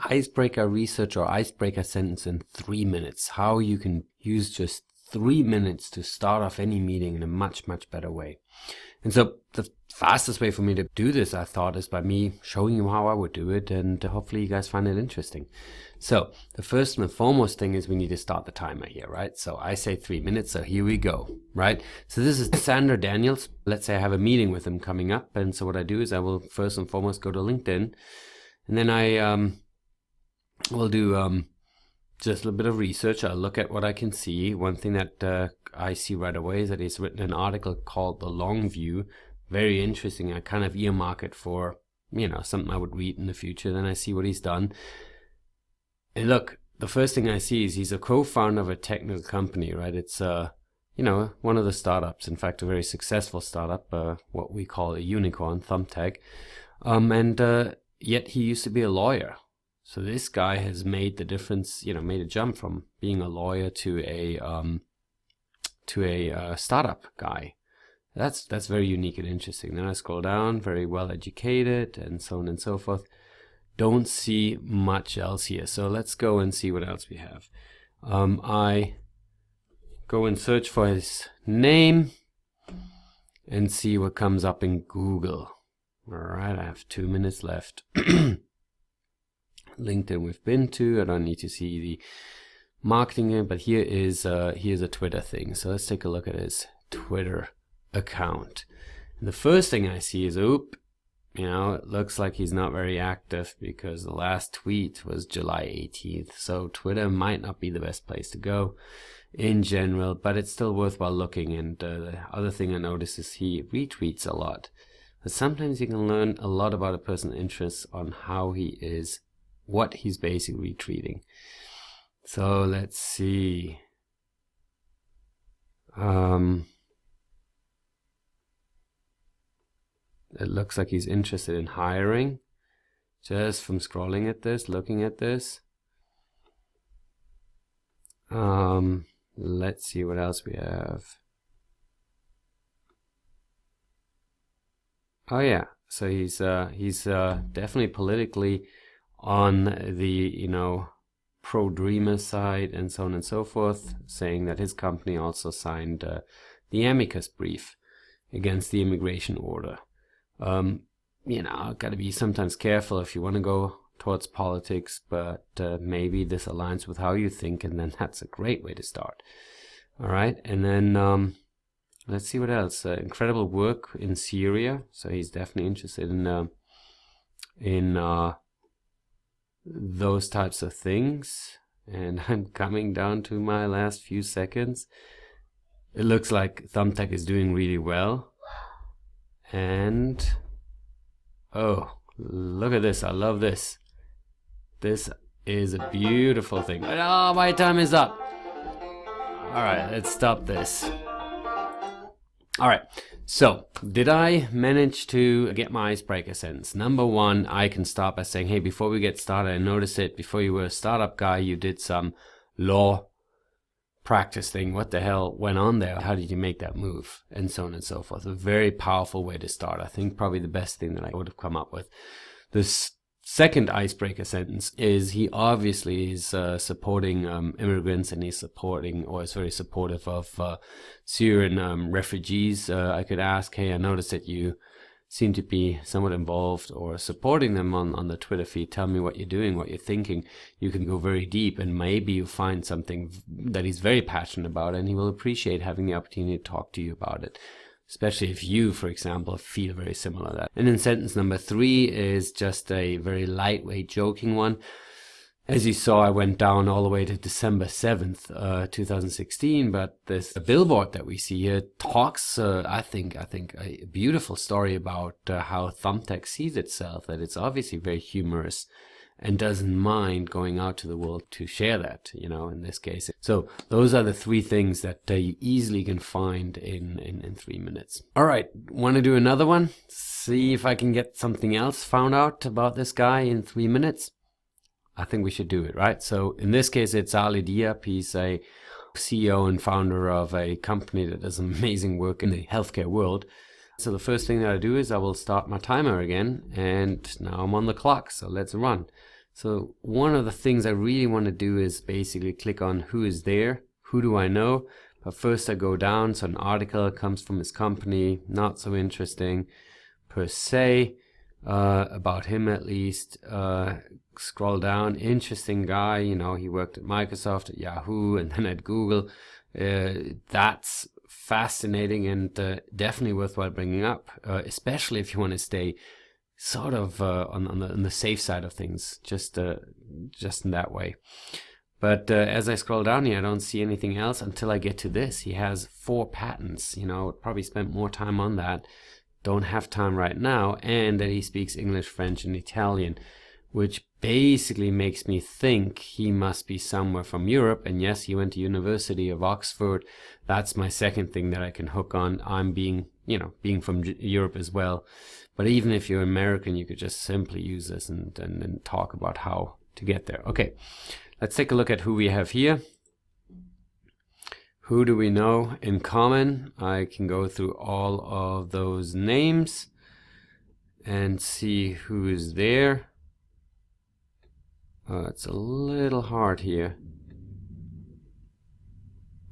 icebreaker research or icebreaker sentence in 3 minutes. How you can use just 3 minutes to start off any meeting in a much better way. And so the fastest way for me to do this, I thought, is by me showing you how I would do it, and hopefully you guys find it interesting. So the first and foremost thing is we need to start the timer here, right? So I say 3 minutes, so here we go, right? So this is Sander Daniels. Let's say I have a meeting with him coming up, and so what I do is I will first and foremost go to LinkedIn, and then I will do just a little bit of research. I'll look at what I can see. One thing that I see right away is that he's written an article called The Long View. Very interesting. I kind of earmark it for, you know, something I would read in the future. Then I see what he's done. And look, the first thing I see is he's a co-founder of a technical company, right? It's, you know, one of the startups. In fact, a very successful startup, what we call a unicorn, Thumbtack. And yet he used to be a lawyer. So this guy has made the difference, you know, made a jump from being a lawyer to a startup guy. That's very unique and interesting. Then I scroll down, very well educated, and so on and so forth. Don't see much else here. So let's go and see what else we have. I go and search for his name and see what comes up in Google. All right, I have 2 minutes left. LinkedIn we've been to. I don't need to see the marketing here, but here's a Twitter thing. So let's take a look at his Twitter account. And the first thing I see is, you know, it looks like he's not very active because the last tweet was July 18th. So Twitter might not be the best place to go in general, but it's still worthwhile looking. And the other thing I notice is he retweets a lot. But sometimes you can learn a lot about a person's interests on how he is, what he's basically retweeting. So let's see. It looks like he's interested in hiring, just from scrolling at this, looking at this. Let's see what else we have. Oh yeah, so he's definitely politically on the, you know, pro-dreamer side and so on and so forth, saying that his company also signed the amicus brief against the immigration order. You know, got to be sometimes careful if you want to go towards politics, but maybe this aligns with how you think, and then that's a great way to start. All right, and then let's see what else. Incredible work in Syria, so he's definitely interested in those types of things. And I'm coming down to my last few seconds. It looks like Thumbtack is doing really well. And oh, look at this. I love this. This is a beautiful thing. But oh, my time is up. All right, let's stop this. All right, so did I manage to get my icebreaker sentence? Number one, I can start by saying, hey, before we get started, I noticed it. Before you were a startup guy, you did some law practice thing. What the hell went on there? How did you make that move? And so on and so forth. A very powerful way to start. I think probably the best thing that I would have come up with. This second icebreaker sentence is he obviously is supporting immigrants, and he's supporting, or is very supportive of Syrian refugees. I could ask, hey, I noticed that you seem to be somewhat involved or supporting them on the Twitter feed. Tell me what you're doing, what you're thinking. You can go very deep, and maybe you find something that he's very passionate about, and he will appreciate having the opportunity to talk to you about it. Especially if you, for example, feel very similar to that. And then sentence number 3 is just a very lightweight, joking one. As you saw, I went down all the way to December 7th, 2016, but this billboard that we see here talks, I think a beautiful story about how Thumbtack sees itself, that it's obviously very humorous and doesn't mind going out to the world to share that, you know, in this case. So those are the 3 things that you easily can find in 3 minutes. All right, want to do another one? See if I can get something else found out about this guy in 3 minutes? I think we should do it, right? So in this case, it's Ali Diab. He's a CEO and founder of a company that does amazing work in the healthcare world. So the first thing that I do is I will start my timer again, and now I'm on the clock, so let's run. So one of the things I really want to do is basically click on who is there, who do I know. But first I go down, so an article comes from his company, not so interesting per se, about him at least. Scroll down, interesting guy, you know, he worked at Microsoft, at Yahoo, and then at Google. That's fascinating and definitely worthwhile bringing up, especially if you want to stay sort of on the safe side of things, just in that way. But as I scroll down here, I don't see anything else until I get to this. He has 4 patents, you know, probably spent more time on that. Don't have time right now. And that he speaks English, French, and Italian, which basically makes me think he must be somewhere from Europe. And yes, he went to University of Oxford. That's my second thing that I can hook on. I'm being from Europe as well. But even if you're American, you could just simply use this and talk about how to get there. Okay, let's take a look at who we have here. Who do we know in common? I can go through all of those names and see who is there. It's a little hard here.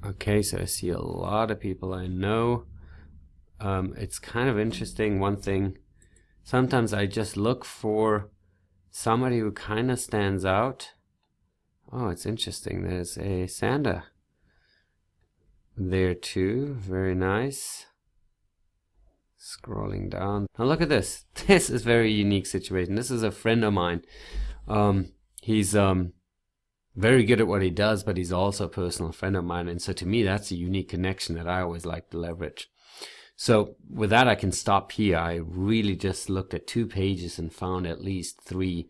Okay, so I see a lot of people I know. It's kind of interesting. One thing, sometimes I just look for somebody who kind of stands out. Oh, it's interesting. There's a Sanda there too. Very nice. Scrolling down. Now look at this. This is a very unique situation. This is a friend of mine. He's very good at what he does, but he's also a personal friend of mine. And so to me, that's a unique connection that I always like to leverage. So with that, I can stop here. I really just looked at 2 pages and found at least three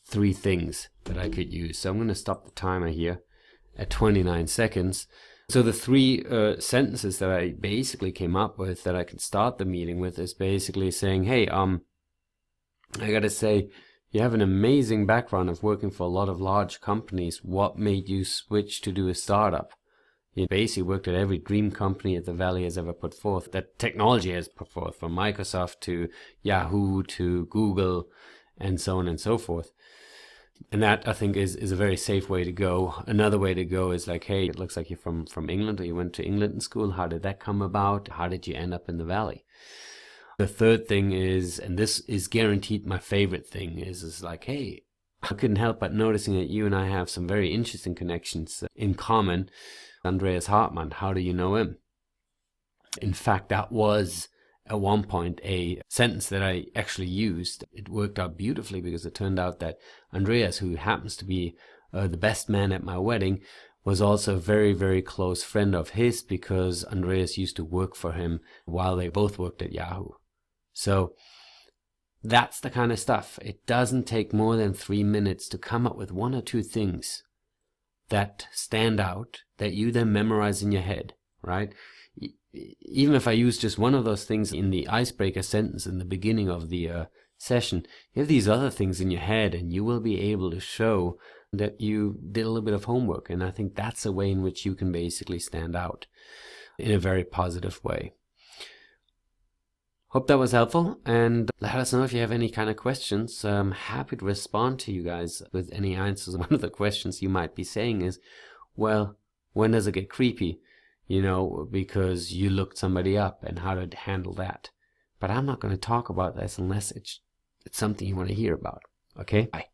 things that I could use. So I'm going to stop the timer here at 29 seconds. So the 3 sentences that I basically came up with that I could start the meeting with is basically saying, hey, I got to say, you have an amazing background of working for a lot of large companies. What made you switch to do a startup? You basically worked at every dream company that the Valley has ever put forth, that technology has put forth, from Microsoft to Yahoo to Google and so on and so forth. And that, I think, is a very safe way to go. Another way to go is like, hey, it looks like you're from England, or you went to England in school. How did that come about? How did you end up in the Valley? The third thing is, and this is guaranteed my favorite thing, is like, hey, I couldn't help but noticing that you and I have some very interesting connections in common. Andreas Hartmann, how do you know him? In fact, that was at one point a sentence that I actually used. It worked out beautifully because it turned out that Andreas, who happens to be the best man at my wedding, was also a very, very close friend of his, because Andreas used to work for him while they both worked at Yahoo. So that's the kind of stuff. It doesn't take more than 3 minutes to come up with 1 or 2 things that stand out, that you then memorize in your head, right? Even if I use just one of those things in the icebreaker sentence in the beginning of the session, you have these other things in your head, and you will be able to show that you did a little bit of homework. And I think that's a way in which you can basically stand out in a very positive way. Hope that was helpful, and let us know if you have any kind of questions. I'm happy to respond to you guys with any answers. One of the questions you might be saying is, well, when does it get creepy? You know, because you looked somebody up, and how to handle that. But I'm not going to talk about this unless it's something you want to hear about. Okay? Bye.